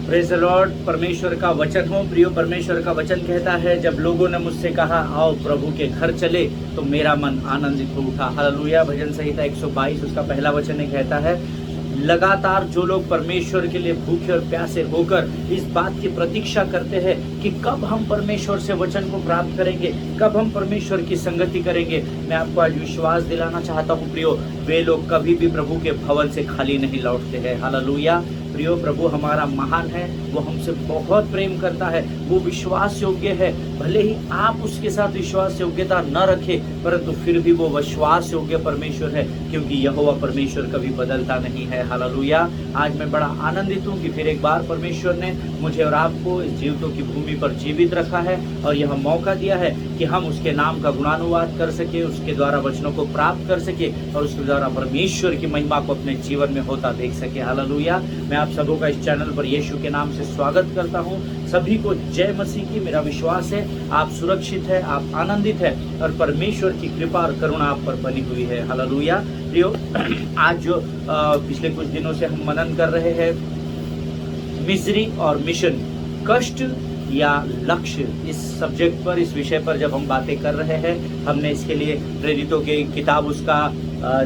Praise the Lord. परमेश्वर का वचन हो प्रियो, परमेश्वर का वचन कहता है, जब लोगों ने मुझसे कहा आओ प्रभु के घर चले, तो मेरा मन आनंदित हो उठा। हालेलुया। भजन संहिता 122 उसका पहला वचन ये कहता है, लगातार जो लोग परमेश्वर के लिए भूखे और प्यासे होकर इस बात की प्रतीक्षा करते हैं कि कब हम परमेश्वर से वचन को प्राप्त करेंगे, कब हम परमेश्वर की संगति करेंगे, मैं आपको आज विश्वास दिलाना चाहता हूँ प्रियो, वे लोग कभी भी प्रभु के भवन से खाली नहीं लौटते हैं। हालेलुया। प्रियो, प्रभु हमारा महान है, वो हमसे बहुत प्रेम करता है, वो विश्वास योग्य है। भले ही आप उसके साथ विश्वास योग्यता न रखें, परंतु फिर भी वो विश्वास योग्य परमेश्वर है, क्योंकि यहोवा परमेश्वर कभी बदलता नहीं है। हालेलुया। आज मैं बड़ा आनंदित हूँ कि फिर एक बार परमेश्वर ने मुझे और आपको इस जीवितों की भूमि पर जीवित रखा है और यह मौका दिया है कि हम उसके नाम का गुणानुवाद कर सके, उसके द्वारा वचनों को प्राप्त कर सके और उसके द्वारा परमेश्वर की महिमा को अपने जीवन में होता देख सके। हालेलुया। मैं आप सबों का इस चैनल पर यीशु के नाम से स्वागत करता हूं। सभी को जय मसीह की। मेरा विश्वास है आप सुरक्षित है, आप आनंदित है और परमेश्वर की कृपा और करुणा आप पर बनी हुई है। हालेलुया। प्रियो, आज जो पिछले कुछ दिनों से हम मनन कर रहे हैं, मिजरी और मिशन, कष्ट या लक्ष्य, इस सब्जेक्ट पर, इस विषय पर जब हम बातें कर रहे हैं, हमने इसके लिए प्रेरितों की किताब उसका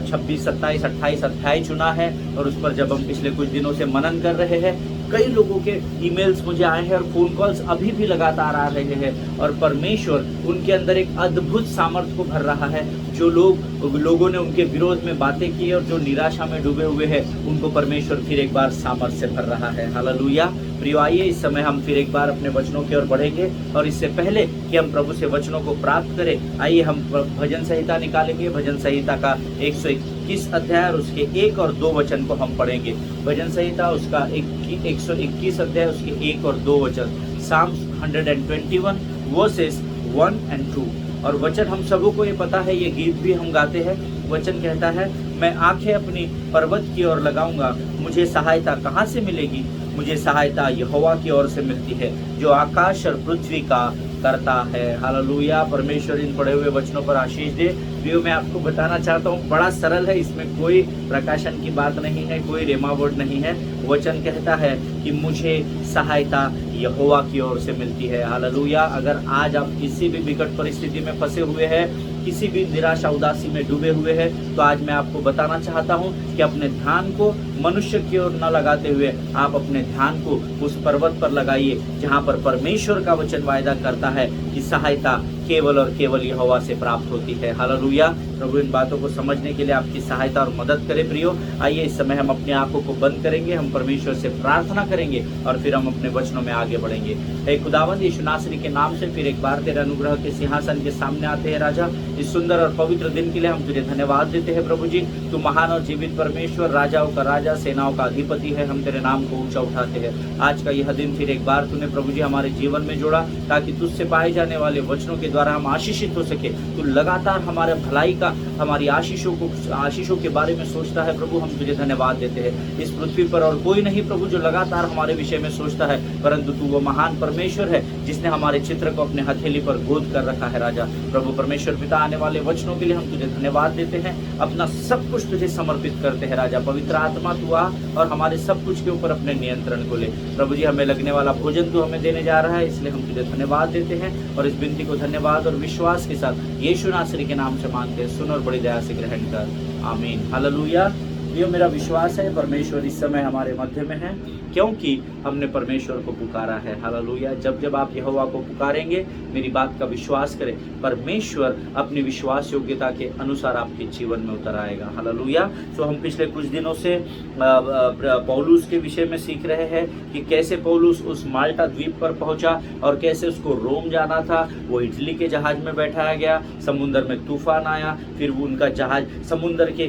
26, 27, 28 अध्याय चुना है और उस पर जब हम पिछले कुछ दिनों से मनन कर रहे हैं, कई लोगों के ईमेल्स मुझे आए हैं और फोन कॉल्स अभी भी लगातार आ रहे हैं और परमेश्वर उनके अंदर एक अद्भुत सामर्थ्य को भर रहा है। जो लोगों ने उनके विरोध में बातें की और जो निराशा में डूबे हुए हैं, उनको परमेश्वर फिर एक बार सामर्थ्य से भर रहा है। हालेलुया। प्रियो, आइए इस समय हम फिर एक बार अपने वचनों की ओर बढ़ेंगे और इससे पहले कि हम प्रभु से वचनों को प्राप्त करें, आइए हम भजन संहिता निकालेंगे। भजन संहिता का 121 अध्याय और उसके 1 और 2 वचन को हम पढ़ेंगे। भजन संहिता उसका 121 अध्याय उसके 1 और 2 वचन, Psalms 121 वर्सेस 1 and 2। और वचन हम सबों को ये पता है, ये गीत भी हम गाते हैं। वचन कहता है, मैं आंखें अपनी पर्वत की ओर लगाऊंगा, मुझे सहायता कहाँ से मिलेगी? मुझे सहायता यहोवा की ओर से मिलती है, जो आकाश और पृथ्वी का करता है। हालेलुया। परमेश्वर इन पढ़े हुए वचनों पर आशीष दे। प्रियो, मैं आपको बताना चाहता हूँ, बड़ा सरल है, इसमें कोई प्रकाशन की बात नहीं है, कोई रेमा वर्ड नहीं है। वचन कहता है कि मुझे सहायता यहोवा की ओर से मिलती है। हालेलुया। अगर आज आप किसी भी विकट परिस्थिति में फंसे हुए हैं, किसी भी निराशा उदासी में डूबे हुए हैं, तो आज मैं आपको बताना चाहता हूं कि अपने ध्यान को मनुष्य की ओर न लगाते हुए आप अपने ध्यान को उस पर्वत पर लगाइए, जहां पर परमेश्वर का वचन वायदा करता है कि सहायता केवल और केवल यहोवा से प्राप्त होती है। हालेलुया। प्रभु इन बातों को समझने के लिए आपकी सहायता और मदद करे। प्रियो, आइए इस समय हम अपनी आंखों को बंद करेंगे, हम परमेश्वर से प्रार्थना करेंगे और फिर हम अपने वचनों में आगे बढ़ेंगे। हे खुदावंद, यीशु नासरी के नाम से फिर एक बार तेरे अनुग्रह के सिंहासन के सामने आते हैं। राजा, इस सुंदर और पवित्र दिन के लिए हम तुझे धन्यवाद देते हैं। प्रभु जी, तू महान और जीवित परमेश्वर, राजाओं का राजा, सेनाओं का अधिपति है। हम तेरे नाम को ऊंचा उठाते हैं। आज का यह दिन फिर एक बार तूने प्रभु जी हमारे जीवन में जोड़ा, ताकि तुझसे पाए जाने वाले वचनों के द्वारा हम आशीषित हो सके। तू लगातार हमारे भलाई का, हमारी आशीषों के बारे में सोचता है। प्रभु, हम तुझे धन्यवाद देते हैं। इस पृथ्वी पर और कोई नहीं प्रभु जो लगातार हमारे विषय में सोचता है, परंतु तू वो महान परमेश्वर है जिसने हमारे चित्र को अपने हथेली पर गोद कर रखा है। राजा प्रभु परमेश्वर पिता, आने वाले वचनों के लिए हम तुझे धन्यवाद देते हैं। अपना सब कुछ तुझे समर्पित करते हैं। राजा, पवित्र आत्मा तू आ और हमारे सब कुछ के ऊपर अपने नियंत्रण को ले। प्रभु जी, हमें लगने वाला भोजन तू हमें देने जा रहा है, इसलिए हम तुझे धन्यवाद देते हैं और इस विनती को धन्यवाद और विश्वास के साथ यीशु नासरी के नाम से मांगते हैं। सुन और बड़ी दया से ग्रहण कर। आमीन। हालेलुया। ये मेरा विश्वास है परमेश्वर इस समय हमारे मध्य में है, क्योंकि हमने परमेश्वर को पुकारा है। हालेलुया। जब जब आप यहोवा को पुकारेंगे, मेरी बात का विश्वास करें, परमेश्वर अपनी विश्वास योग्यता के अनुसार आपके जीवन में उतर आएगा। हालेलुया। तो हम पिछले कुछ दिनों से पौलुस के विषय में सीख रहे हैं कि कैसे पौलुस उस माल्टा द्वीप पर पहुंचा और कैसे उसको रोम जाना था। वो इटली के जहाज में बैठाया गया, समुद्र में तूफान आया, फिर वो उनका जहाज समुद्र के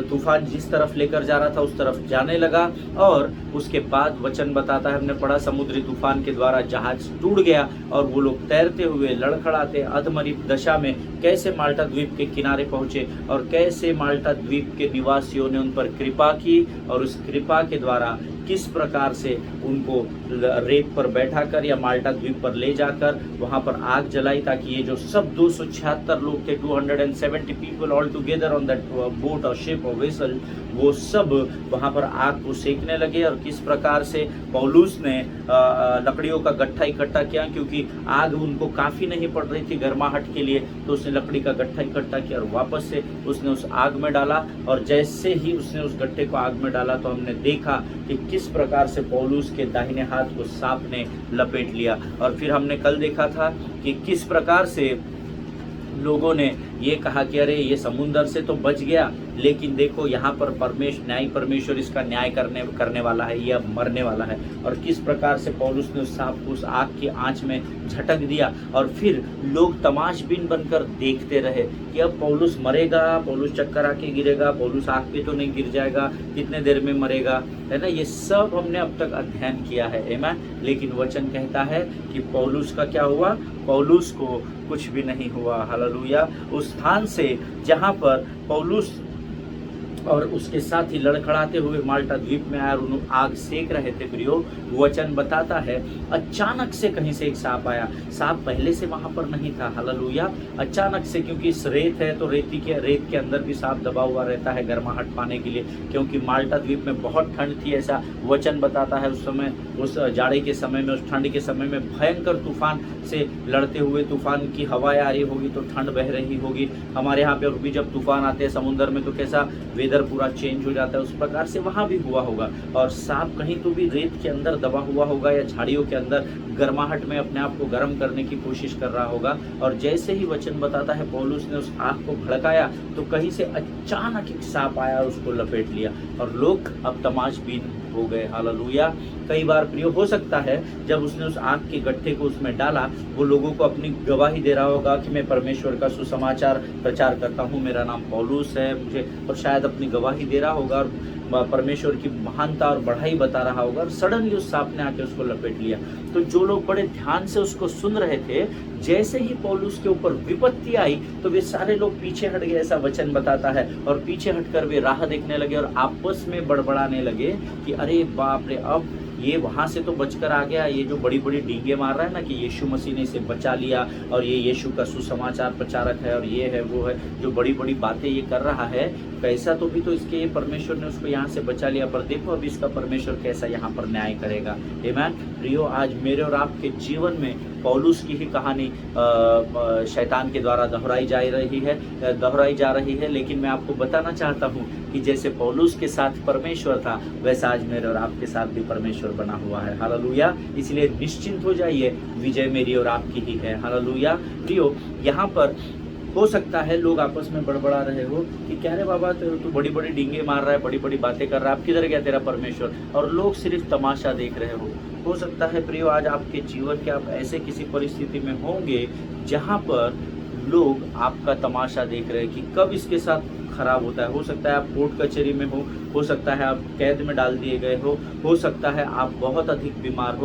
तूफान जिस तरफ लेकर जा रहा था उस तरफ जाने लगा और उसके बाद वचन बताता है, हमने पढ़ा, समुद्री तूफान के द्वारा जहाज टूट गया और वो लोग तैरते हुए, लड़खड़ाते, अधमरी दशा में कैसे माल्टा द्वीप के किनारे पहुंचे और कैसे माल्टा द्वीप के निवासियों ने उन पर कृपा की और उस कृपा के द्वारा किस प्रकार से उनको रेत पर बैठाकर या माल्टा द्वीप पर ले जाकर वहां पर आग जलाई, ताकि ये जो सब 276 लोग थे, 270 people all together on that boat और शिप और वेसल, वो सब वहाँ पर आग को सेकने लगे। और किस प्रकार से पौलुस ने लकड़ियों का गट्ठा इकट्ठा किया, क्योंकि आग उनको काफ़ी नहीं पड़ रही थी गर्माहट के लिए, तो उसने लकड़ी का गट्ठा इकट्ठा किया और वापस से उसने उस आग में डाला। और जैसे ही उसने उस गट्ठे को आग में डाला तो हमने देखा कि किस प्रकार से पौलुस के दाहिने हाथ को सांप ने लपेट लिया। और फिर हमने कल देखा था कि किस प्रकार से लोगों ने ये कहा कि अरे ये समुंदर से तो बच गया, लेकिन देखो यहाँ पर परमेश्वर इसका न्याय करने वाला है, ये अब मरने वाला है। और किस प्रकार से पौलुस ने उस सांप को उस आग की आंच में झटक दिया। और फिर लोग तमाशबीन बनकर देखते रहे कि अब पौलुस मरेगा, पौलुस चक्कर आके गिरेगा, पौलुस आग पे तो नहीं गिर जाएगा, कितने देर में मरेगा, है ना। ये सब हमने अब तक अध्ययन किया है, आमीन। लेकिन वचन कहता है कि पौलुस का क्या हुआ, पौलुस को कुछ भी नहीं हुआ, हालेलुया। उस स्थान से जहाँ पर पौलुस और उसके साथ ही लड़खड़ाते हुए माल्टा द्वीप में आए और उन्हें आग सेक रहे थे प्रियो, वचन बताता है अचानक से कहीं से एक सांप आया। सांप पहले से वहां पर नहीं था, हालेलुया। अचानक से, क्योंकि इस रेत है तो रेत के अंदर भी सांप दबा हुआ रहता है गर्माहट पाने के लिए, क्योंकि माल्टा द्वीप में बहुत ठंड थी, ऐसा वचन बताता है। उस समय, उस जाड़े के समय में, उस ठंड के समय में भयंकर तूफान से लड़ते हुए तूफान की हवाएं आ रही होगी तो ठंड बह रही होगी। हमारे यहाँ पे भी जब तूफान आते हैं समुद्र में तो कैसा वेदर पूरा चेंज हो जाता है, उस प्रकार से वहां भी हुआ होगा। और सांप कहीं तो भी रेत के अंदर दबा हुआ होगा या झाड़ियों के अंदर गर्माहट में अपने आप को गर्म करने की कोशिश कर रहा होगा। और जैसे ही वचन बताता है पौलुस ने उस आग को भड़काया तो कहीं से अचानक एक सांप आया और उसको लपेट लिया और लोग अब तमाशबीन हो गए, हालेलुया। कई बार प्रियो हो सकता है जब उसने उस आग के गट्ठे को उसमें डाला, वो लोगों को अपनी गवाही दे रहा होगा कि मैं परमेश्वर का सुसमाचार प्रचार करता हूँ, मेरा नाम पौलुस है, मुझे, और शायद अपनी गवाही दे रहा होगा और परमेश्वर की महानता और बढ़ाई बता रहा होगा। और सडनली उस सांप ने आके उसको लपेट लिया। तो जो लोग बड़े ध्यान से उसको सुन रहे थे, जैसे ही पौलुस के ऊपर विपत्ति आई तो वे सारे लोग पीछे हट गए, ऐसा वचन बताता है। और पीछे हटकर वे राह देखने लगे और आपस में बड़बड़ाने लगे कि अरे बाप रे, अब ये वहां से तो बचकर आ गया, ये जो बड़ी बड़ी डींगे मार रहा है ना कि यीशु मसीह ने इसे बचा लिया और ये यीशु का सुसमाचार प्रचारक है और ये है वो है, जो बड़ी बड़ी बातें ये कर रहा है, कैसा तो भी तो इसके परमेश्वर ने उसको यहाँ से बचा लिया, पर देखो अभी इसका परमेश्वर कैसा यहाँ पर न्याय करेगा, आमीन। प्रियो, आज मेरे और आपके जीवन में पौलुस की ही कहानी शैतान के द्वारा दोहराई जा रही है, लेकिन मैं आपको बताना चाहता हूँ कि जैसे पौलुस के साथ परमेश्वर था, वैसा आज मेरे और आपके साथ भी परमेश्वर बना हुआ है, हालेलुया। इसलिए निश्चिंत हो जाइए, विजय मेरी और आपकी ही है, हालेलुया। प्रियो, यहाँ पर हो सकता है लोग आपस में बड़बड़ा रहे हो कि क्या रे बाबा, तू बड़ी बड़ी डींगे मार रहा है, बड़ी बड़ी बातें कर रहा है, अब किधर गया तेरा परमेश्वर, और लोग सिर्फ तमाशा देख रहे हो सकता है प्रियो आज आपके जीवन के आप ऐसे किसी परिस्थिति में होंगे जहाँ पर लोग आपका तमाशा देख रहे हैं कि कब इसके साथ खराब होता है। हो सकता है आप कोर्ट कचहरी में हो सकता है आप कैद में डाल दिए गए हो सकता है आप बहुत अधिक बीमार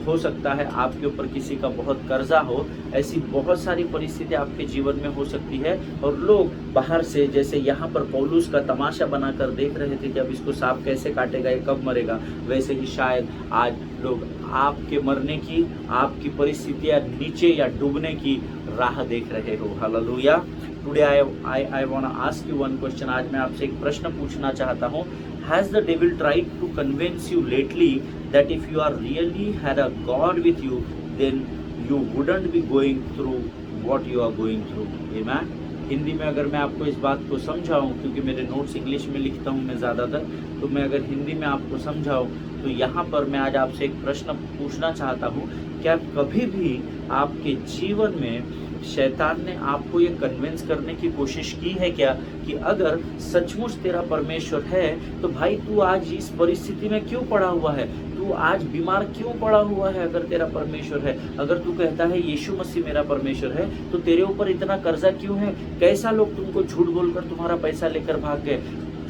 हो सकता है आपके ऊपर किसी का बहुत कर्जा हो। ऐसी बहुत सारी परिस्थितियां आपके जीवन में हो सकती है और लोग बाहर से जैसे यहाँ पर पौलुस का तमाशा बनाकर देख रहे थे कि अब इसको सांप कैसे काटेगा, ये कब मरेगा, वैसे ही शायद आज लोग आपके मरने की, आपकी परिस्थितियां नीचे या डूबने की राह देख रहे हो। Hallelujah. Today I want to ask you one question. आज मैं आपसे एक प्रश्न पूछना चाहता हूँ। Has the devil tried to convince you lately that if you are really had a God with you, then you wouldn't be going through what you are going through? Amen. Hindi में अगर मैं आपको इस बात को समझाऊं, क्योंकि मेरे नोट्स इंग्लिश में लिखता हूं मैं ज़्यादातर, तो मैं अगर हिंदी में आपको समझाऊं तो यहाँ पर मैं आज आपसे एक प्रश्न पूछना चाहता हूँ। क्या कभी भी आपके जीवन में शैतान ने आपको ये कन्विंस करने की कोशिश की है क्या कि अगर सचमुच तेरा परमेश्वर है तो भाई तू आज इस परिस्थिति में क्यों पड़ा हुआ है, तू आज बीमार क्यों पड़ा हुआ है? अगर तेरा परमेश्वर है, अगर तू कहता है यीशु मसीह मेरा परमेश्वर है, तो तेरे ऊपर इतना कर्जा क्यों है? कैसा लोग तुमको झूठ बोलकर तुम्हारा पैसा लेकर भाग गए?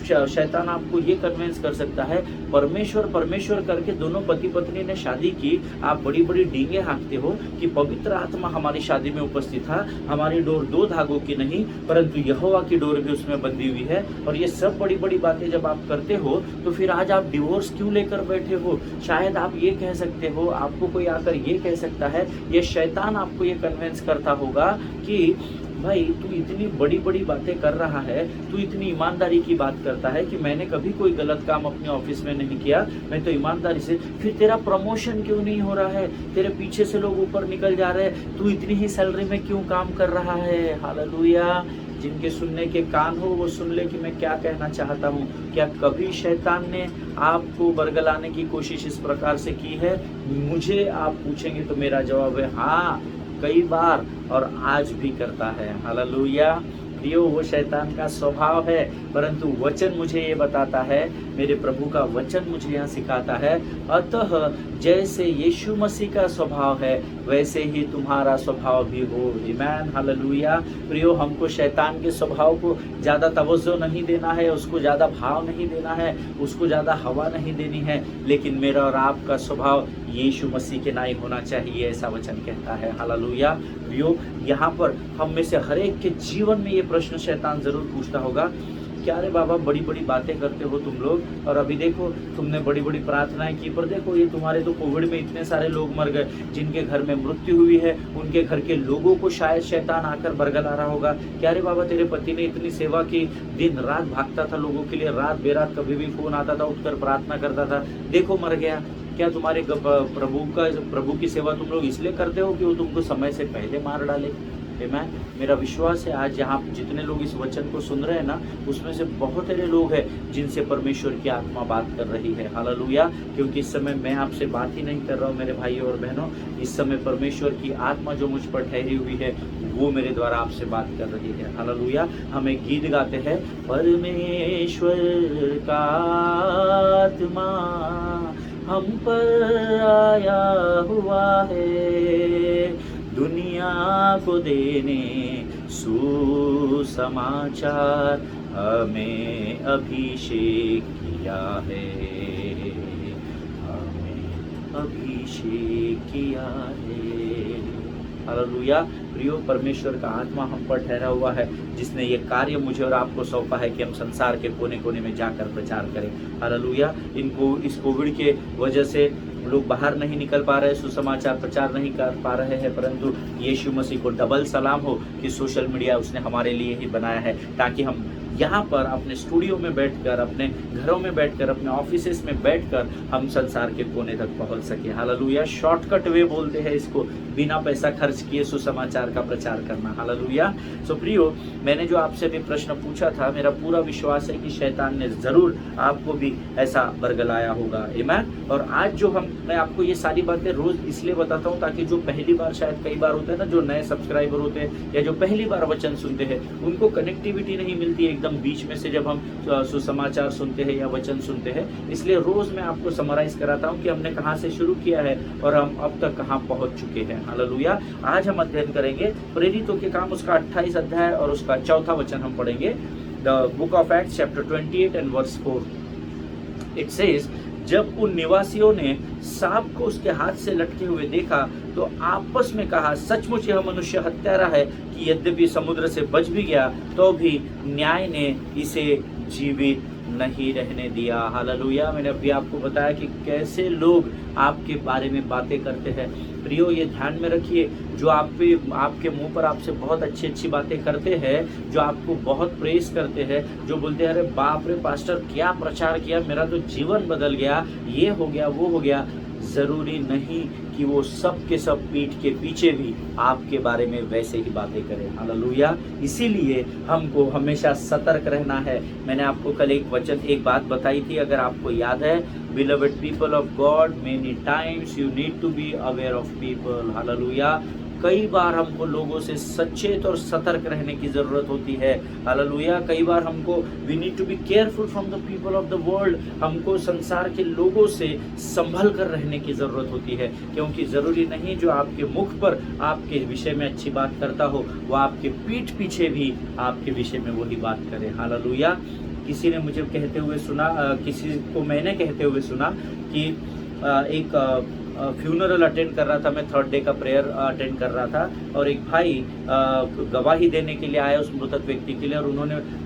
शैतान आपको ये कन्विंस कर सकता है। परमेश्वर करके दोनों पति पत्नी ने शादी की, आप बड़ी बड़ी डींगे हाँकते हो कि पवित्र आत्मा हमारी शादी में उपस्थित था, हमारी डोर दो धागों की नहीं परंतु यहोवा की डोर भी उसमें बंधी हुई है। और ये सब बड़ी बड़ी बातें जब आप करते हो तो फिर आज आप डिवोर्स क्यों लेकर बैठे हो? शायद आप ये कह सकते हो, आपको कोई आकर ये कह सकता है, ये शैतान आपको ये कन्विंस करता होगा कि भाई तू इतनी बड़ी बड़ी बातें कर रहा है, तू इतनी ईमानदारी की बात करता है कि मैंने कभी कोई गलत काम अपने ऑफिस में नहीं किया, मैं तो ईमानदारी से, फिर तेरा प्रमोशन क्यों नहीं हो रहा है, तेरे पीछे से लोग ऊपर निकल जा रहे हैं, तू इतनी ही सैलरी में क्यों काम कर रहा है। हालेलुया। जिनके सुनने के कान हो वो सुन ले कि मैं क्या कहना चाहता हूँ। क्या कभी शैतान ने आपको बरगलाने की कोशिश इस प्रकार से की है? मुझे आप पूछेंगे तो मेरा जवाब है हाँ, कई बार, और आज भी करता है। हालेलुया। प्रियो, वो शैतान का स्वभाव है, परंतु वचन मुझे ये बताता है, मेरे प्रभु का वचन मुझे यहाँ सिखाता है, अतः जैसे यीशु मसीह का स्वभाव है वैसे ही तुम्हारा स्वभाव भी हो। आमीन। हालेलुया। प्रियो, हमको शैतान के स्वभाव को ज़्यादा तवज्जो नहीं देना है, उसको ज़्यादा भाव नहीं देना है, उसको ज़्यादा हवा नहीं देनी है, लेकिन मेरा और आपका स्वभाव यीशु मसीह के नाई होना चाहिए, ऐसा वचन कहता है। हालेलुया। प्रियो, यहाँ पर हम में से हर एक के जीवन में ये प्रश्न शैतान जरूर पूछता होगा, क्या रे बाबा बड़ी बड़ी बातें करते हो तुम लोग, और अभी देखो तुमने बड़ी बड़ी प्रार्थनाएं की, पर देखो ये तुम्हारे तो कोविड में इतने सारे लोग मर गए, जिनके घर में मृत्यु हुई है उनके घर के लोगों को शायद शैतान आकर बरगला रहा होगा। क्या रे बाबा तेरे पति ने इतनी सेवा की, दिन रात भागता था लोगों के लिए, रात बेरात कभी भी फोन आता था उठकर प्रार्थना करता था, देखो मर गया। क्या तुम्हारे प्रभु की सेवा तुम लोग इसलिए करते हो कि वो तुमको समय से पहले मार डाले? मैं मेरा विश्वास है आज यहाँ जितने लोग इस वचन को सुन रहे हैं ना, उसमें से बहुत सारे लोग हैं जिनसे परमेश्वर की आत्मा बात कर रही है। हालेलुया। क्योंकि इस समय मैं आपसे बात ही नहीं कर रहा हूँ मेरे भाइयों और बहनों, इस समय परमेश्वर की आत्मा जो मुझ पर ठहरी हुई है वो मेरे द्वारा आपसे बात कर रही है। हालेलुया। हम एक गीत गाते हैं, परमेश्वर का आत्मा हम पर आया हुआ है, दुनिया को देने सुसमाचार हमें अभिषेक किया है, हमें अभिषेक किया है। हालेलुया। प्रियो, परमेश्वर का आत्मा हम पर ठहरा हुआ है, जिसने ये कार्य मुझे और आपको सौंपा है कि हम संसार के कोने कोने में जाकर प्रचार करें। हालेलुया। इनको इस कोविड के वजह से लोग बाहर नहीं निकल पा रहे, सुसमाचार प्रचार नहीं कर पा रहे हैं, परंतु यीशु मसीह को डबल सलाम हो कि सोशल मीडिया उसने हमारे लिए ही बनाया है, ताकि हम यहाँ पर अपने स्टूडियो में बैठकर, अपने घरों में बैठकर, अपने ऑफिसेस में बैठकर हम संसार के कोने तक पहुँच सके। हालेलुया। शॉर्टकट वे बोलते हैं इसको, बिना पैसा खर्च किए सुसमाचार का प्रचार करना। हालेलुया। सो प्रियो, मैंने जो आपसे भी प्रश्न पूछा था, मेरा पूरा विश्वास है कि शैतान ने जरूर आपको भी ऐसा बरगलाया होगा। आमीन। और आज जो मैं आपको ये सारी बातें रोज इसलिए बताता हूँ ताकि जो पहली बार, शायद कई बार होता है ना, जो नए सब्सक्राइबर होते हैं या जो पहली बार वचन सुनते हैं, उनको कनेक्टिविटी नहीं मिलती है एकदम बीच में से जब हम सुसमाचार सुनते हैं या वचन सुनते हैं। इसलिए रोज मैं आपको समराइज कराता हूँ कि हमने कहाँ से शुरू किया है और हम अब तक कहाँ पहुँच चुके हैं। हालेलुया। आज हम अध्ययन करेंगे प्रेरितों के काम, उसका 28 अध्याय और उसका 4वां वचन हम पढ़ेंगे। The book of Acts chapter 28 and verse 4। It says, जब उन निवासियों ने सांप को उसके हाथ से लटके हुए देखा तो आपस में कहा, सचमुच यह मनुष्य हत्यारा है कि यद्यपि समुद्र से बच भी गया तो भी न्याय ने इसे जीवित नहीं रहने दिया। हालेलुया। मैंने अभी आपको बताया कि कैसे लोग आपके बारे में बातें करते हैं। प्रियो, ये ध्यान में रखिए, जो आपके मुंह पर आपसे बहुत अच्छी अच्छी बातें करते हैं, जो आपको बहुत प्रेस करते हैं, जो बोलते हैं अरे बाप रे पास्टर क्या प्रचार किया, मेरा तो जीवन बदल गया, ये हो गया वो हो गया, जरूरी नहीं कि वो सब के सब पीठ के पीछे भी आपके बारे में वैसे ही बातें करें। हालेलुया। इसीलिए हमको हमेशा सतर्क रहना है। मैंने आपको कल एक बात बताई थी, अगर आपको याद है, beloved people of God, many times you need to be aware of people। Hallelujah. कई बार हमको लोगों से सचेत और सतर्क रहने की जरूरत होती है। हालेलुया। कई बार हमको we need to be careful from the people of the world, हमको संसार के लोगों से संभल कर रहने की जरूरत होती है, क्योंकि जरूरी नहीं जो आपके मुख पर आपके विषय में अच्छी बात करता हो वो आपके पीठ पीछे भी आपके विषय में वही बात करे। हालेलुया। किसी ने मुझे कहते हुए सुना, किसी को मैंने कहते हुए सुना कि एक फ्यूनरल अटेंड कर रहा था, मैं थर्ड डे का प्रेयर अटेंड कर रहा था, और एक भाई गवाही देने के लिए आया उस मृतक व्यक्ति के लिए, और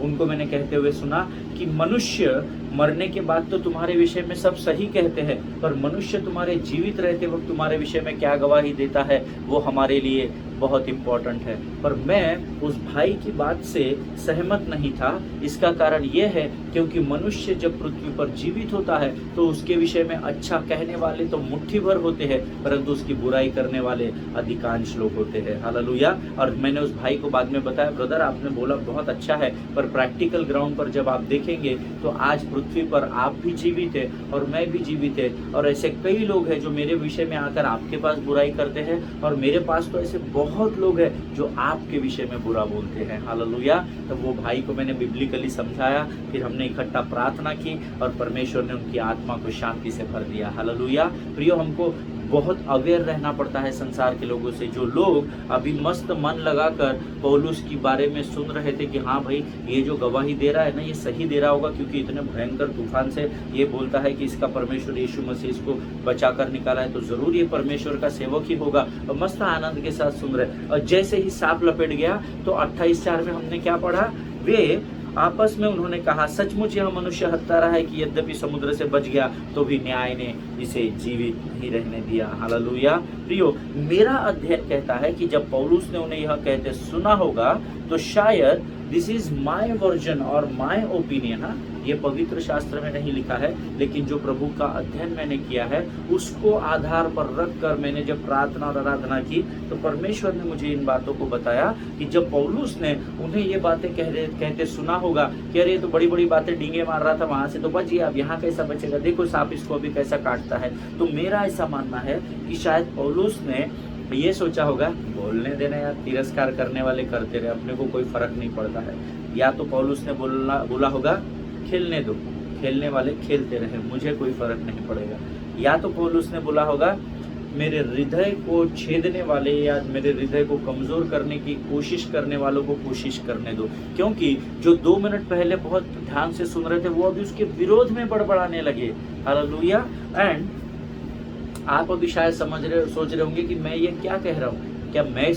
उनको मैंने कहते हुए सुना कि मनुष्य मरने के बाद तो तुम्हारे विषय में सब सही कहते हैं, पर मनुष्य तुम्हारे जीवित रहते वक्त तुम्हारे विषय में क्या गवाही देता है वो हमारे लिए बहुत इम्पोर्टेंट है। पर मैं उस भाई की बात से सहमत नहीं था। इसका कारण यह है क्योंकि मनुष्य जब पृथ्वी पर जीवित होता है तो उसके विषय में अच्छा कहने वाले तो मुट्ठी भर होते हैं, परंतु उसकी बुराई करने वाले अधिकांश लोग होते हैं। हालेलुया। और मैंने उस भाई को बाद में बताया, ब्रदर आपने बोला बहुत अच्छा है, पर प्रैक्टिकल ग्राउंड पर जब आप देखेंगे तो आज पृथ्वी पर आप भी जीवित है और मैं भी जीवित है, और ऐसे कई लोग हैं जो मेरे विषय में आकर आपके पास बुराई करते हैं, और मेरे पास तो ऐसे बहुत लोग हैं जो आपके विषय में बुरा बोलते हैं। हालेलुया। तो वो भाई को मैंने बिब्लिकली समझाया, फिर हमने इकट्ठा प्रार्थना की और परमेश्वर ने उनकी आत्मा को शांति से भर दिया। हालेलुया। प्रियो, हमको बहुत अवेयर रहना पड़ता है संसार के लोगों से। जो लोग अभी मस्त मन लगाकर पौलुस के बारे में सुन रहे थे कि हाँ भाई ये जो गवाही दे रहा है ना ये सही दे रहा होगा, क्योंकि इतने भयंकर तूफान से ये बोलता है कि इसका परमेश्वर यीशु मसीह इसको बचा कर निकाला है, तो जरूर ये परमेश्वर का सेवक ही होगा, और मस्त आनंद के साथ सुन रहे। और जैसे ही सांप लपेट गया तो 28:4 में हमने क्या पढ़ा, वे आपस में उन्होंने कहा सचमुच यह मनुष्य हत्या रहा है कि यद्यपि समुद्र से बच गया तो भी न्याय ने इसे जीवित नहीं रहने दिया। हालेलुया। प्रियो, मेरा अध्ययन कहता है कि जब पौलुस ने उन्हें यह कहते सुना होगा तो शायद दिस इज माय वर्जन और माय ओपिनियन, ये पवित्र शास्त्र में नहीं लिखा है, लेकिन जो प्रभु का अध्ययन मैंने किया है उसको आधार पर रख कर मैंने जब प्रार्थना और आराधना की तो परमेश्वर ने मुझे इन बातों को बताया कि जब पौलुस ने उन्हें ये बातें कहते सुना होगा कि अरे तो बड़ी बड़ी बातें डींगे मार रहा था, वहां से तो बच गया, अब यहाँ कैसा बचेगा, देखो सांप इसको अभी कैसा काटता है। तो मेरा ऐसा मानना है कि शायद पौलुस ने ये सोचा होगा बोलने देना यार, तिरस्कार करने वाले करते रहे, अपने को कोई फर्क नहीं पड़ता है। या तो पौलुस ने बोला होगा खेलने दो, खेलने वाले खेलते रहे, मुझे कोई फर्क नहीं पड़ेगा। या तो पौलुस ने बोला होगा मेरे हृदय को छेदने वाले या मेरे हृदय को कमजोर करने की कोशिश करने वालों को कोशिश करने दो, क्योंकि जो 2 मिनट पहले बहुत ध्यान से सुन रहे थे वो अभी उसके विरोध में बड़बड़ाने लगे। हालेलुया। एंड आप अभी शायद सोच रहे होंगे कि मैं ये क्या कह रहा हूँ, क्या मैं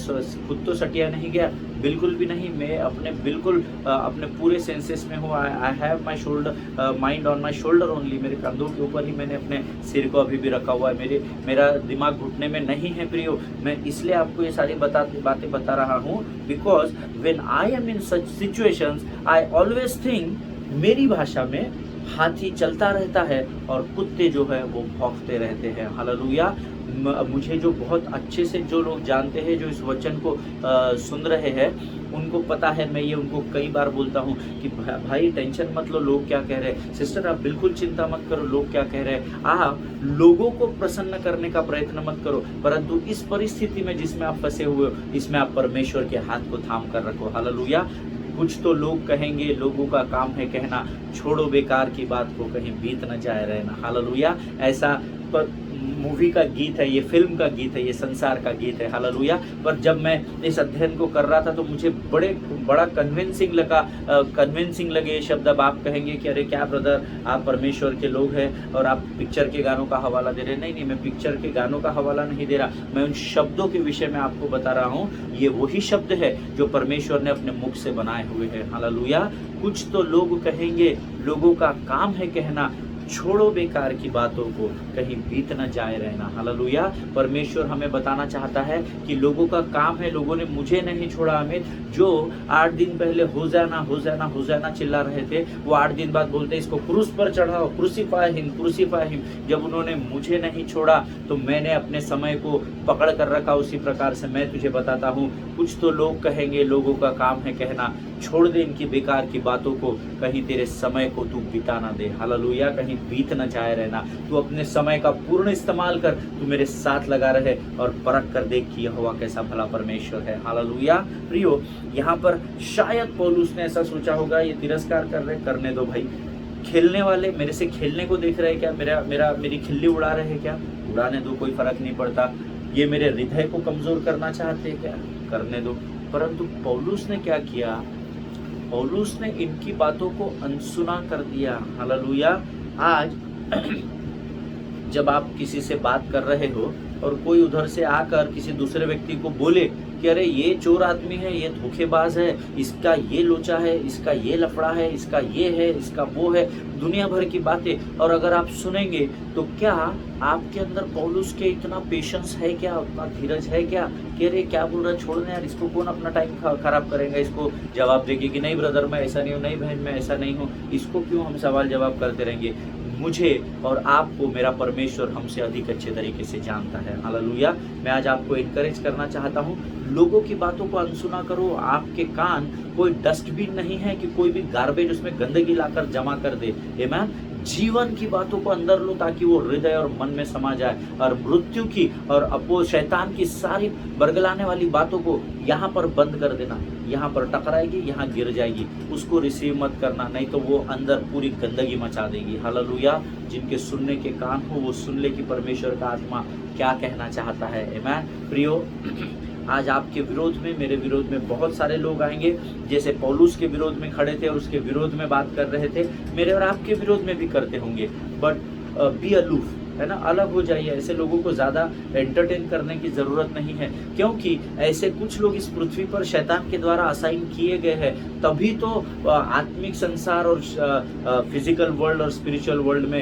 खुद तो सटिया नहीं गया, बिल्कुल भी नहीं। मैं अपने पूरे सेंसेस में हूँ। I have my shoulder mind on my shoulder only, मेरे कंधों के ऊपर ही मैंने अपने सिर को अभी भी रखा हुआ है, मेरा दिमाग घुटने में नहीं है। प्रियो, मैं इसलिए आपको ये सारी बातें बता रहा हूँ because when I am in such situations I always think, मेरी भाषा में हाथी चलता रहता है और कुत्ते जो है वो भौंकते रहते हैं। हालेलुया। मुझे जो बहुत अच्छे से जो लोग जानते हैं, जो इस वचन को सुन रहे हैं, उनको पता है, मैं ये उनको कई बार बोलता हूँ कि भाई टेंशन मत लो, लोग क्या कह रहे हैं। सिस्टर आप बिल्कुल चिंता मत करो, लोग क्या कह रहे हैं। आप लोगों को प्रसन्न करने का प्रयत्न मत करो, परंतु इस परिस्थिति में जिसमें आप फंसे हुए हो इसमें आप परमेश्वर के हाथ को थाम कर रखो। हालेलुया। कुछ तो लोग कहेंगे, लोगों का काम है कहना, छोड़ो बेकार की बात को, कहीं बीत न जाए रहना। हालेलुया। ऐसा पर मूवी का गीत है, ये फिल्म का गीत है, ये संसार का गीत है। हालेलुया। पर जब मैं इस अध्ययन को कर रहा था तो मुझे बड़ा कन्विंसिंग लगे ये शब्द। अब आप कहेंगे कि अरे क्या ब्रदर आप परमेश्वर के लोग हैं और आप पिक्चर के गानों का हवाला दे रहे हैं। नहीं, मैं पिक्चर के गानों का हवाला नहीं दे रहा, मैं उन शब्दों के विषय में आपको बता रहा हूँ। ये वही शब्द है जो परमेश्वर ने अपने मुख से बनाए हुए हैं। हालेलुया। कुछ तो लोग कहेंगे, लोगों का काम है कहना, छोड़ो बेकार की बातों को, कहीं बीत न जाए रहना। हालेलुया। परमेश्वर हमें बताना चाहता है कि लोगों का काम है, लोगों ने मुझे नहीं छोड़ा। अमित, जो 8 दिन पहले होजाना चिल्ला रहे थे, वो 8 दिन बाद बोलते इसको क्रूस पर चढ़ाओ, क्रूसीफाई हिम। जब उन्होंने मुझे नहीं छोड़ा तो मैंने अपने समय को पकड़ कर रखा। उसी प्रकार से मैं तुझे बताता हूँ, कुछ तो लोग कहेंगे, लोगों का काम है कहना, छोड़ दे इनकी बेकार की बातों को, कहीं तेरे समय को तू बिता ना दे। हालेलुया। कहीं बीत न जाए रहना। तू अपने समय का पूर्ण इस्तेमाल कर, तू मेरे साथ लगा रहे और परख कर देख कि यहोवा कैसा भला परमेश्वर है। हालेलुया। प्रियो, यहाँ पर शायद पौलुस ने ऐसा सोचा होगा, ये तिरस्कार कर रहे, करने दो भाई, खेलने वाले मेरे से खेलने को देख रहे क्या, मेरी खिल्ली उड़ा रहे हैं क्या, उड़ाने दो, कोई फर्क नहीं पड़ता। ये मेरे हृदय को कमजोर करना चाहते हैं क्या, करने दो। परंतु पौलुस ने क्या किया, पौलुस ने इनकी बातों को अनसुना कर दिया। हालेलुया। आज जब आप किसी से बात कर रहे हो और कोई उधर से आकर किसी दूसरे व्यक्ति को बोले कि अरे ये चोर आदमी है, ये धोखेबाज है, इसका ये लोचा है, इसका ये लफड़ा है, इसका ये है, इसका वो है, दुनिया भर की बातें, और अगर आप सुनेंगे तो क्या आपके अंदर पौलुस के इतना पेशेंस है क्या, उतना धीरज है क्या कि अरे क्या बोल रहा है, छोड़ने यार, इसको कौन अपना टाइम खराब करेगा, इसको जवाब देंगे कि नहीं ब्रदर मैं ऐसा नहीं हूँ, नहीं बहन मैं ऐसा नहीं हूँ, इसको क्यों हम सवाल जवाब करते रहेंगे। मुझे और आपको मेरा परमेश्वर हमसे अधिक अच्छे तरीके से जानता है। हालेलुया। मैं आज आपको इनकरेज करना चाहता हूँ, लोगों की बातों को अनसुना करो। आपके कान कोई डस्टबिन नहीं है कि कोई भी गार्बेज उसमें गंदगी लाकर जमा कर दे। आमीन। जीवन की बातों को अंदर लो ताकि वो हृदय और मन में समा जाए, और मृत्यु की और अपो शैतान की सारी बरगलाने वाली बातों को यहाँ पर बंद कर देना। यहाँ पर टकराएगी, यहाँ गिर जाएगी, उसको रिसीव मत करना, नहीं तो वो अंदर पूरी गंदगी मचा देगी। हालेलुया। जिनके सुनने के कान हो वो सुन ले कि परमेश्वर का आत्मा क्या कहना चाहता है। आमीन। प्रियो, आज आपके विरोध में, मेरे विरोध में बहुत सारे लोग आएंगे, जैसे पौलुस के विरोध में खड़े थे और उसके विरोध में बात कर रहे थे, मेरे और आपके विरोध में भी करते होंगे। बट बी अलूफ, है ना, अलग हो जाइए। ऐसे लोगों को ज़्यादा एंटरटेन करने की ज़रूरत नहीं है, क्योंकि ऐसे कुछ लोग इस पृथ्वी पर शैतान के द्वारा असाइन किए गए हैं, तभी तो आत्मिक संसार और फिजिकल वर्ल्ड और स्पिरिचुअल वर्ल्ड में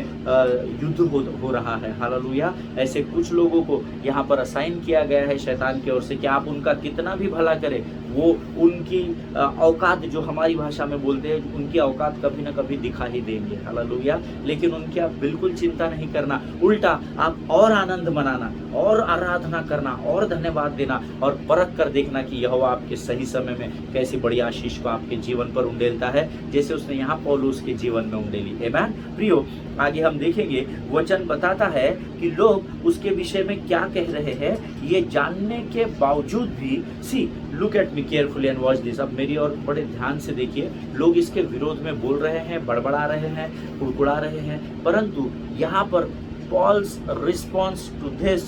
युद्ध हो रहा है। हालेलुया। ऐसे कुछ लोगों को यहाँ पर असाइन किया गया है शैतान की ओर से कि आप उनका कितना भी भला करें, वो उनकी औकात, जो हमारी भाषा में बोलते हैं, उनकी औकात कभी ना कभी दिखा ही देंगे। हालेलुया। लेकिन उनकी आप बिल्कुल चिंता नहीं करना, उल्टा आप और आनंद मनाना और आराधना करना और धन्यवाद देना और परख कर देखना कि यहोवा आपके सही समय में कैसी बड़ी आशीष को आपके जीवन पर उंडेलता है, जैसे उसने यहाँ पौलुस के जीवन में उंडेली। आमीन। प्रियो, आगे हम देखेंगे, वचन बताता है कि लोग उसके विषय में क्या कह रहे हैं, ये जानने के बावजूद भी, see look at me carefully and watch this. अब मेरी और बड़े ध्यान से देखिए, लोग इसके विरोध में बोल रहे हैं, बड़बड़ा रहे हैं, कुड़कुड़ा रहे हैं, परंतु यहाँ पर Paul's response to this,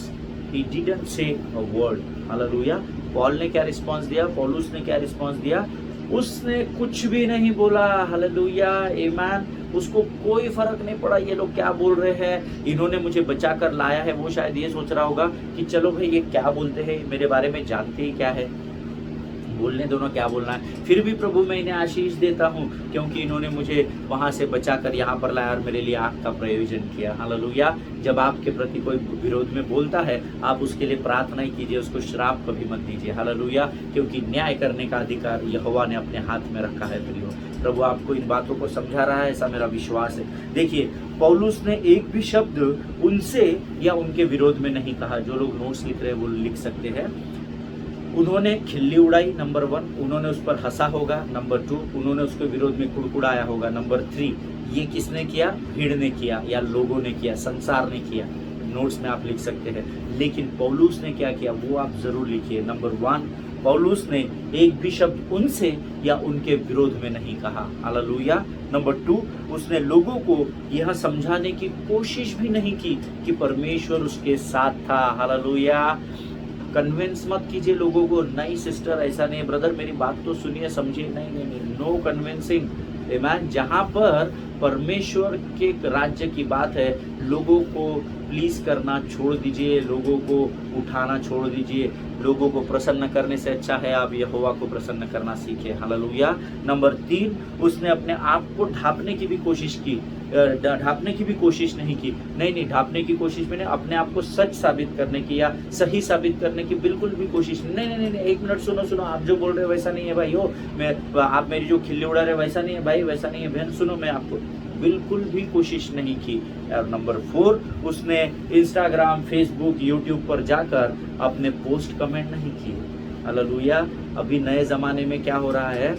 he didn't say a word. Hallelujah. Paul ने क्या रिस्पॉन्स दिया, पौलुस ने क्या रिस्पॉन्स दिया, उसने कुछ भी नहीं बोला। हालेलुया। आमीन। उसको कोई फर्क नहीं पड़ा ये लोग क्या बोल रहे हैं, इन्होंने मुझे बचा कर लाया है। वो शायद ये सोच रहा होगा कि चलो भाई ये क्या बोलते हैं, मेरे बारे में जानते ही क्या है, बोलने दोनों क्या बोलना है, फिर भी प्रभु मैं इन्हें आशीष देता हूँ क्योंकि इन्होंने मुझे वहाँ से बचाकर यहाँ पर लाया और मेरे लिए आग का प्रयोजन किया। हालेलुया। जब आपके प्रति कोई विरोध में बोलता है, आप उसके लिए प्रार्थना ही कीजिए, उसको श्राप कभी मत दीजिए। हालेलुया। क्योंकि न्याय करने का अधिकार यहोवा ने अपने हाथ में रखा है। प्रियो, प्रभु आपको इन बातों को समझा रहा है, ऐसा मेरा विश्वास है। देखिए, पौलुस ने एक भी शब्द उनसे या उनके विरोध में नहीं कहा। जो लोग नोट्स लिख रहे हैं वो लिख सकते हैं। उन्होंने खिल्ली उड़ाई, नंबर 1, उन्होंने उस पर हंसा होगा, नंबर 2, उन्होंने उसके विरोध में कुड़कुड़ाया होगा, नंबर 3, ये किसने किया, भीड़ ने किया या लोगों ने किया, संसार ने किया। नोट्स में आप लिख सकते हैं। लेकिन पौलुस ने क्या किया वो आप जरूर लिखिए। नंबर 1, पौलुस ने एक भी शब्द उनसे या उनके विरोध में नहीं कहा। हालेलुया। नंबर 2, उसने लोगों को यह समझाने की कोशिश भी नहीं की कि परमेश्वर उसके साथ था। हालेलुया। कन्विंस मत कीजिए लोगों को, नहीं सिस्टर ऐसा नहीं, ब्रदर मेरी बात तो सुनिए समझिए, नहीं नहीं नहीं, नो कन्विंसिंग। आमीन। जहाँ पर परमेश्वर के राज्य की बात है, लोगों को प्लीज करना छोड़ दीजिए, लोगों को उठाना छोड़ दीजिए। लोगों को प्रसन्न करने से अच्छा है आप यहोवा को प्रसन्न करना सीखे। हालेलुया। नंबर 3, उसने अपने आप को ढांपने की भी कोशिश की, ढांपने की भी कोशिश नहीं की। नहीं, ढांपने की कोशिश में नहीं, अपने आप को सच साबित करने की या सही साबित करने की बिल्कुल भी कोशिश नहीं। एक मिनट सुनो, आप जो बोल रहे हो वैसा नहीं है भाई, हो मैं, आप मेरी जो खिल्ली उड़ा रहे हो वैसा नहीं है भाई, वैसा नहीं है बहन, सुनो, मैं आपको बिल्कुल भी कोशिश नहीं की। और नंबर 4, उसने इंस्टाग्राम, फेसबुक, यूट्यूब पर जाकर अपने पोस्ट कमेंट नहीं किए। हालेलुया। अभी नए ज़माने में क्या हो रहा है,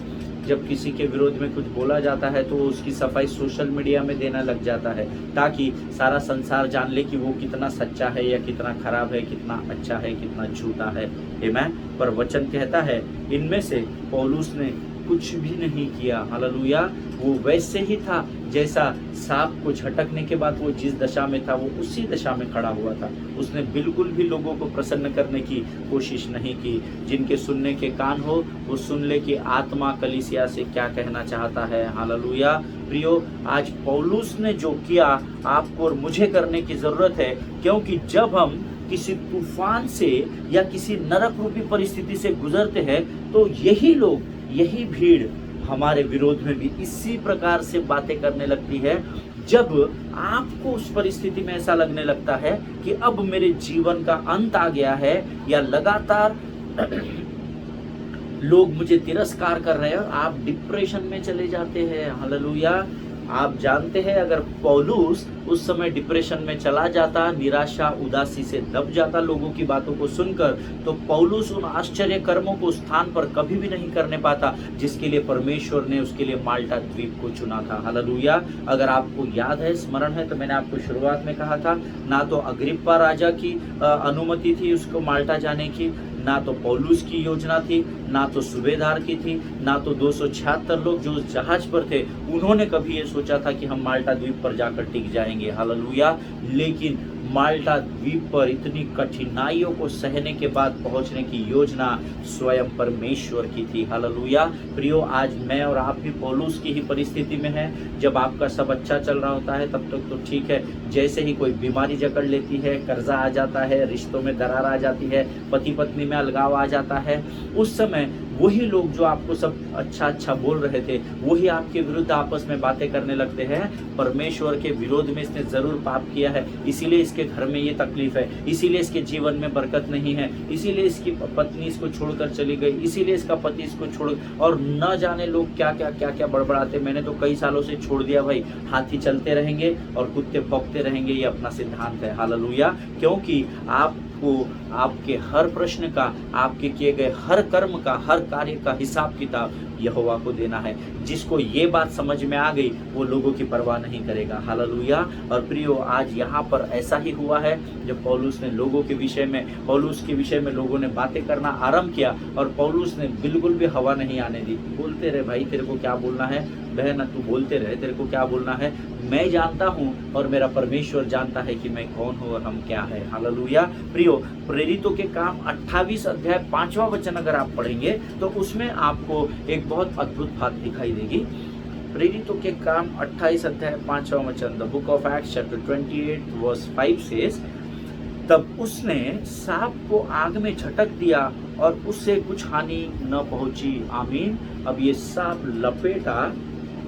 जब किसी के विरोध में कुछ बोला जाता है तो उसकी सफाई सोशल मीडिया में देना लग जाता है ताकि सारा संसार जान ले कि वो कितना सच्चा है या कितना खराब है, कितना अच्छा है, कितना झूठा है। आमीन। पर वचन कहता है, इनमें से पौलुस ने कुछ भी नहीं किया। हालेलुया। वो वैसे ही था जैसा सांप को झटकने के बाद वो जिस दशा में था वो उसी दशा में खड़ा हुआ था। उसने बिल्कुल भी लोगों को प्रसन्न करने की कोशिश नहीं की। जिनके सुनने के कान हो वो सुन ले कि आत्मा कलीसिया से क्या कहना चाहता है। हालेलुया। प्रियो, आज पौलुस ने जो किया आपको और मुझे करने की जरूरत है, क्योंकि जब हम किसी तूफान से या किसी नरक रूपी परिस्थिति से गुजरते हैं तो यही लोग, यही भीड़ हमारे विरोध में भी इसी प्रकार से बातें करने लगती है। जब आपको उस परिस्थिति में ऐसा लगने लगता है कि अब मेरे जीवन का अंत आ गया है, या लगातार लोग मुझे तिरस्कार कर रहे हैं, आप डिप्रेशन में चले जाते हैं। हालेलुया। आप जानते हैं अगर पौलुस उस समय डिप्रेशन में चला जाता, निराशा उदासी से दब जाता लोगों की बातों को सुनकर, तो पौलुस उन आश्चर्य कर्मों को स्थान पर कभी भी नहीं करने पाता जिसके लिए परमेश्वर ने उसके लिए माल्टा द्वीप को चुना था। हालेलुया। अगर आपको याद है, स्मरण है, तो मैंने आपको शुरुआत में कहा था, ना तो अग्रिप्पा राजा की अनुमति थी उसको माल्टा जाने की, ना तो पौलुस की योजना थी, ना तो सूबेदार की थी, ना तो 276 लोग जो उस जहाज पर थे उन्होंने कभी ये सोचा था कि हम माल्टा द्वीप पर जाकर टिक जाएंगे। हालेलुया। लेकिन माल्टा द्वीप पर इतनी कठिनाइयों को सहने के बाद पहुंचने की योजना स्वयं परमेश्वर की थी। हालेलुया। प्रियो, आज मैं और आप भी पौलुस की ही परिस्थिति में हैं। जब आपका सब अच्छा चल रहा होता है तब तक तो ठीक है, जैसे ही कोई बीमारी जकड़ लेती है, कर्जा आ जाता है, रिश्तों में दरार आ जाती है, पति पत्नी में अलगाव आ जाता है, उस समय वही लोग जो आपको सब अच्छा अच्छा बोल रहे थे वही आपके विरुद्ध आपस में बातें करने लगते हैं। परमेश्वर के विरोध में इसने जरूर पाप किया है, इसीलिए इसके घर में ये तकलीफ है, इसीलिए इसके जीवन में बरकत नहीं है, इसीलिए इसकी पत्नी इसको छोड़कर चली गई, इसीलिए इसका पति इसको छोड़, और न जाने लोग क्या क्या बड़बड़ाते। मैंने तो कई सालों से छोड़ दिया भाई, हाथी चलते रहेंगे और कुत्ते भौंकते रहेंगे, ये अपना सिद्धांत है। हालेलुया। क्योंकि आपको आपके हर प्रश्न का, आपके किए गए हर कर्म का, हर कार्य का हिसाब किताब यहोवा को देना है। जिसको ये बात समझ में आ गई वो लोगों की परवाह नहीं करेगा। हालेलुया। और प्रियो, आज यहाँ पर ऐसा ही हुआ है, जब पौलुस ने लोगों के विषय में, पौलुस के विषय में लोगों ने बातें करना आरंभ किया और पौलुस ने बिल्कुल भी हवा नहीं आने दी। बोलते रहे भाई, तेरे को क्या बोलना है, बहन तू बोलते रहे, तेरे को क्या बोलना है, मैं जानता हूँ और मेरा परमेश्वर जानता है कि मैं कौन हूँ और हम क्या है। हालेलुया। प्रियो, प्रेरितों के काम 28 अध्याय 5वां वचन अगर आप पढ़ेंगे तो उसमें आपको एक बहुत अद्भुत बात दिखाई देगी। प्रेरितों के काम 28 अध्याय 5वां वचन, the book of Acts chapter 28 verse 5 says, तब उसने सांप को आग में झटक दिया और उससे कुछ हानि न पहुंची। आमीन। अब ये सांप लपेटा,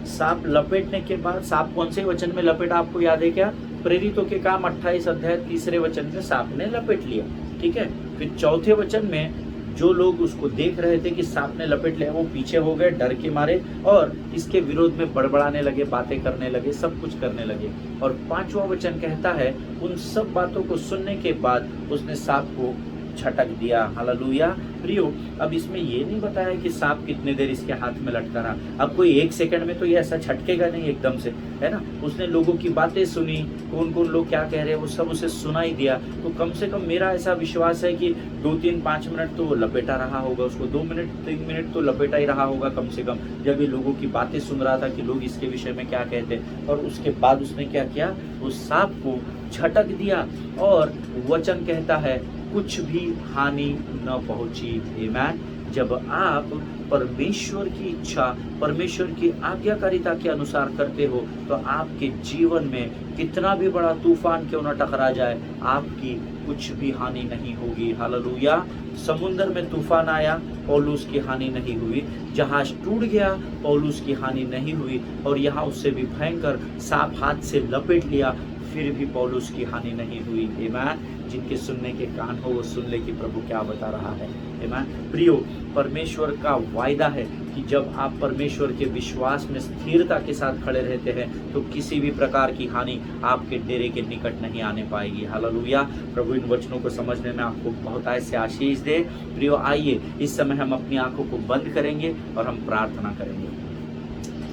सांप लपेटने के बाद, सांप कौन से वचन में लपेटा आपको याद है क्या? प्रेरितों के काम 28 अध्याय 3 वचन में सांप ने लपेट लिया। ठीक है। फिर 4थे वचन में जो लोग उसको देख रहे थे कि सांप ने लपेट लिया, वो पीछे हो गए डर के मारे और इसके विरोध में बड़बड़ाने लगे, बातें करने लगे, सब कुछ करने लगे। और 5वां वचन कहता है, उन सब बातों को सुनने के बाद उसने सांप को झटक दिया। हालेलुया। प्रियो, अब इसमें ये नहीं बताया कि सांप कितने देर इसके हाथ में लटका रहा। अब कोई 1 सेकंड में तो ये ऐसा झटकेगा नहीं एकदम से, है ना। उसने लोगों की बातें सुनी, कौन कौन लोग क्या कह रहे हैं वो सब उसे सुनाई दिया। तो कम से कम मेरा ऐसा विश्वास है कि 2, 3, 5 मिनट तो लपेटा रहा होगा उसको, 2 मिनट 3 मिनट तो लपेटा ही रहा होगा कम से कम, जब ये लोगों की बातें सुन रहा था कि लोग इसके विषय में क्या कहते। और उसके बाद उसने क्या किया, उस सांप को झटक दिया और वचन कहता है कुछ भी हानि न पहुंची। आमीन। जब आप परमेश्वर की इच्छा, परमेश्वर की आज्ञाकारिता के अनुसार करते हो तो आपके जीवन में कितना भी बड़ा तूफान क्यों न टकरा जाए, आपकी कुछ भी हानि नहीं होगी। हालेलुया। समुद्र में तूफान आया, पौलुस की हानि नहीं हुई, जहाज टूट गया, पौलुस की हानि नहीं हुई, और यहाँ उससे भी भयंकर सांप हाथ से लपेट लिया, फिर भी पौलुस की हानि नहीं हुई। आमीन। जिनके सुनने के कान हो वो सुन ले कि प्रभु क्या बता रहा है। आमीन। प्रियो, परमेश्वर का वायदा है कि जब आप परमेश्वर के विश्वास में स्थिरता के साथ खड़े रहते हैं तो किसी भी प्रकार की हानि आपके डेरे के निकट नहीं आने पाएगी। हालेलुया। प्रभु इन वचनों को समझने में आपको बहुत ऐसे आशीष दे। प्रियो, आइए इस समय हम अपनी आंखों को बंद करेंगे और हम प्रार्थना करेंगे।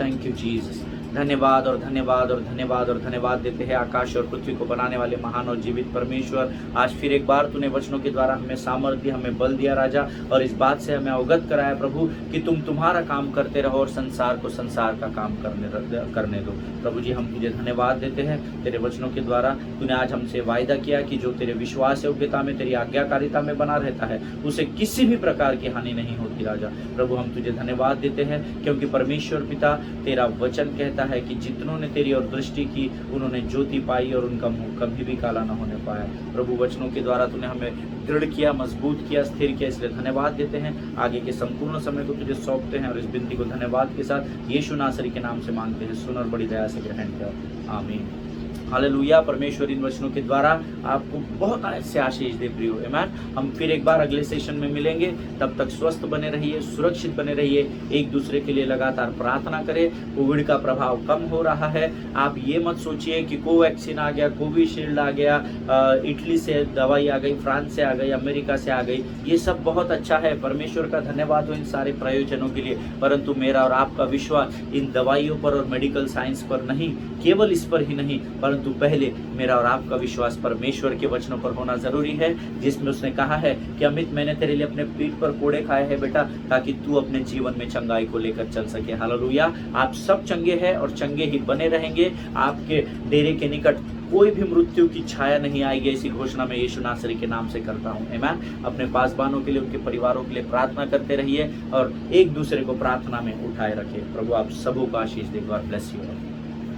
Thank you Jesus. धन्यवाद और धन्यवाद और धन्यवाद और धन्यवाद देते हैं आकाश और पृथ्वी को बनाने वाले महान और जीवित परमेश्वर। आज फिर एक बार तूने वचनों के द्वारा हमें सामर्थ्य दिया, हमें बल दिया राजा, और इस बात से हमें अवगत कराया प्रभु कि तुम तुम्हारा काम करते रहो और संसार को संसार का काम करने दो। प्रभु जी, हम तुझे धन्यवाद देते हैं। तेरे वचनों के द्वारा तूने आज हमसे वायदा किया कि जो तेरे विश्वास योग्यता में, तेरी आज्ञाकारिता में बना रहता है, उसे किसी भी प्रकार की हानि नहीं होती राजा। प्रभु, हम तुझे धन्यवाद देते हैं क्योंकि परमेश्वर पिता तेरा वचन कहता है कि जितनों ने तेरी और दृष्टि की उन्होंने ज्योति पाई और उनका मुंह कभी भी काला न होने पाया। प्रभु, वचनों के द्वारा तूने हमें दृढ़ किया, मजबूत किया, स्थिर किया, इसलिए धन्यवाद देते हैं। आगे के संपूर्ण समय को तुझे सौंपते हैं और इस विनती को धन्यवाद के साथ यीशु नासरी के नाम से मांगते हैं। सुन और बड़ी दया से ग्रहण कर, आमीन। हालेलुया। परमेश्वर इन वचनों के द्वारा आपको बहुत ऐसे आशीष दे प्रियो, आमीन। हम फिर एक बार अगले सेशन में मिलेंगे, तब तक स्वस्थ बने रहिए, सुरक्षित बने रहिए, एक दूसरे के लिए लगातार प्रार्थना करें। कोविड का प्रभाव कम हो रहा है। आप ये मत सोचिए कि कोवैक्सीन आ गया, कोविशील्ड आ गया, इटली से दवाई आ गई, फ्रांस से आ गई, अमेरिका से आ गई, ये सब बहुत अच्छा है, परमेश्वर का धन्यवाद हो इन सारे प्रयोजनों के लिए। परंतु मेरा और आपका विश्वास इन दवाइयों पर और मेडिकल साइंस पर नहीं, केवल इस पर ही नहीं, परंतु पहले मेरा और आपका विश्वास परमेश्वर के वचनों पर होना जरूरी है, जिसमें उसने कहा है कि अमित, मैंने तेरे लिए अपने पीठ पर कोड़े खाए हैं बेटा, ताकि तू अपने जीवन में चंगाई को लेकर चल सके। हालेलुया। आप सब चंगे हैं और चंगे ही बने रहेंगे। आपके डेरे के निकट कोई भी मृत्यु की छाया नहीं आएगी, ऐसी घोषणा मैं यीशु नासरी के नाम से करता हूँ, आमीन। अपने पासबानों के लिए, उनके परिवारों के लिए प्रार्थना करते रहिए और एक दूसरे को प्रार्थना में उठाए रखिए। प्रभु आप सबों को आशीष दे। God bless you.